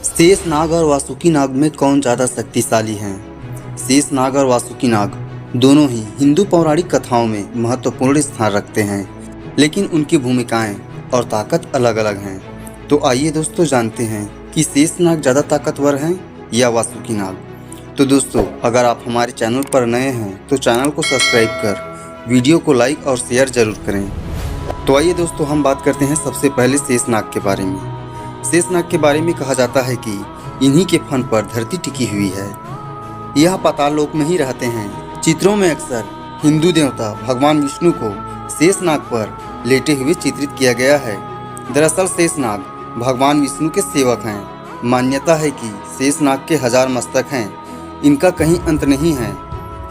शेष नाग और वासुकी नाग में कौन ज़्यादा शक्तिशाली हैं? शेष नाग और वासुकी नाग दोनों ही हिंदू पौराणिक कथाओं में महत्वपूर्ण स्थान रखते हैं, लेकिन उनकी भूमिकाएं और ताकत अलग अलग हैं। तो आइए दोस्तों जानते हैं कि शेष नाग ज़्यादा ताकतवर हैं या वासुकी नाग। तो दोस्तों, अगर आप हमारे चैनल पर नए हैं तो चैनल को सब्सक्राइब कर वीडियो को लाइक और शेयर जरूर करें। तो आइए दोस्तों, हम बात करते हैं सबसे पहले शेष नाग के बारे में। शेषनाग के बारे में कहा जाता है कि इन्हीं के फन पर धरती टिकी हुई है। यह पाताल लोक में ही रहते हैं। चित्रों में अक्सर हिंदू देवता भगवान विष्णु को शेषनाग पर लेटे हुए चित्रित किया गया है। दरअसल शेषनाग भगवान विष्णु के सेवक हैं। मान्यता है कि शेषनाग के 1000 मस्तक हैं। इनका कहीं अंत नहीं है,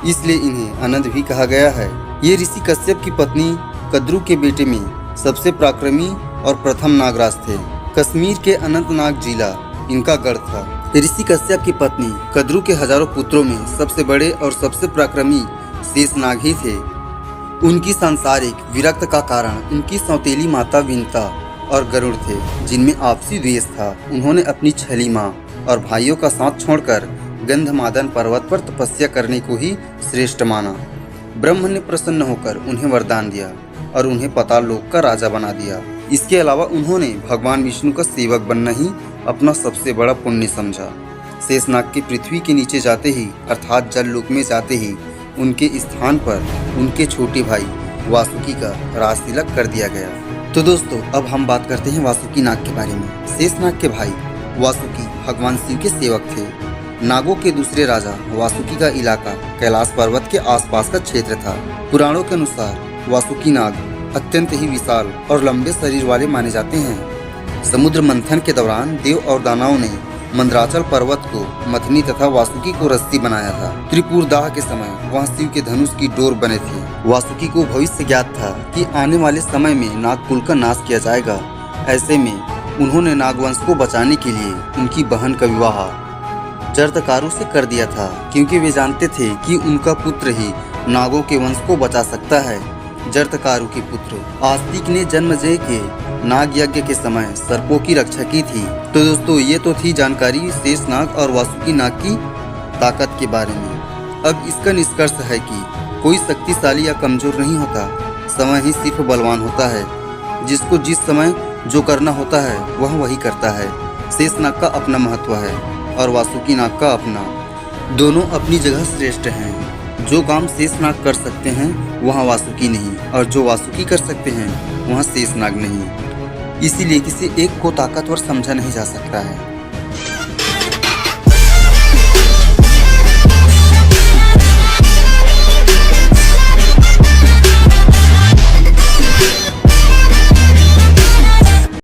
इसलिए इन्हें अनंत भी कहा गया है। ये ऋषि कश्यप की पत्नी कद्रू के बेटे में सबसे पराक्रमी और प्रथम नागराज थे। कश्मीर के अनंतनाग जिला इनका गढ़ था। ऋषि कश्यप की पत्नी कद्रू के हजारों पुत्रों में सबसे बड़े और सबसे पराक्रमी शेषनाग ही थे। उनकी सांसारिक विरक्त का कारण उनकी सौतेली माता विनता और गरुड़ थे, जिनमें आपसी द्वेष था। उन्होंने अपनी छली माँ और भाइयों का साथ छोड़कर गंधमादन पर्वत पर तपस्या करने को ही श्रेष्ठ माना। ब्रह्म ने प्रसन्न होकर उन्हें वरदान दिया और उन्हें पाताल लोक का राजा बना दिया। इसके अलावा उन्होंने भगवान विष्णु का सेवक बनना ही अपना सबसे बड़ा पुण्य समझा। शेषनाग के पृथ्वी के नीचे जाते ही अर्थात जल लोक में जाते ही उनके स्थान पर उनके छोटे भाई वासुकी का राज तिलक कर दिया गया। तो दोस्तों, अब हम बात करते हैं वासुकी नाग के बारे में। शेषनाग के भाई वासुकी भगवान शिव के सेवक थे। नागों के दूसरे राजा वासुकी का इलाका कैलाश पर्वत के आसपास का क्षेत्र था। पुराणों के अनुसार वासुकी नाग अत्यंत ही विशाल और लंबे शरीर वाले माने जाते हैं। समुद्र मंथन के दौरान देव और दानवों ने मंदराचल पर्वत को मथनी तथा वासुकी को रस्सी बनाया था। त्रिपुरदाह के समय वह शिव के धनुष की डोर बने थे। वासुकी को भविष्य ज्ञात था कि आने वाले समय में नागकुल का नाश किया जाएगा। ऐसे में उन्होंने नागवंश को बचाने के लिए उनकी बहन का विवाह जरतकारु से कर दिया था, क्योंकि वे जानते थे कि उनका पुत्र ही नागों के वंश को बचा सकता है। जरतकारु के पुत्र आस्तिक ने जन्मजय के नाग यज्ञ के समय सर्पों की रक्षा की थी। तो दोस्तों, ये तो थी जानकारी शेषनाग और वासुकी नाग की ताकत के बारे में। अब इसका निष्कर्ष है कि कोई शक्तिशाली या कमजोर नहीं होता, समय ही सिर्फ बलवान होता है। जिसको जिस समय जो करना होता है वह वही करता है। शेषनाग का अपना महत्व है और वासुकी नाग का अपना। दोनों अपनी जगह श्रेष्ठ हैं। जो काम शेषनाग कर सकते हैं वहाँ वासुकी नहीं, और जो वासुकी कर सकते हैं वहाँ शेषनाग नहीं। इसीलिए किसी एक को ताकतवर समझा नहीं जा सकता है।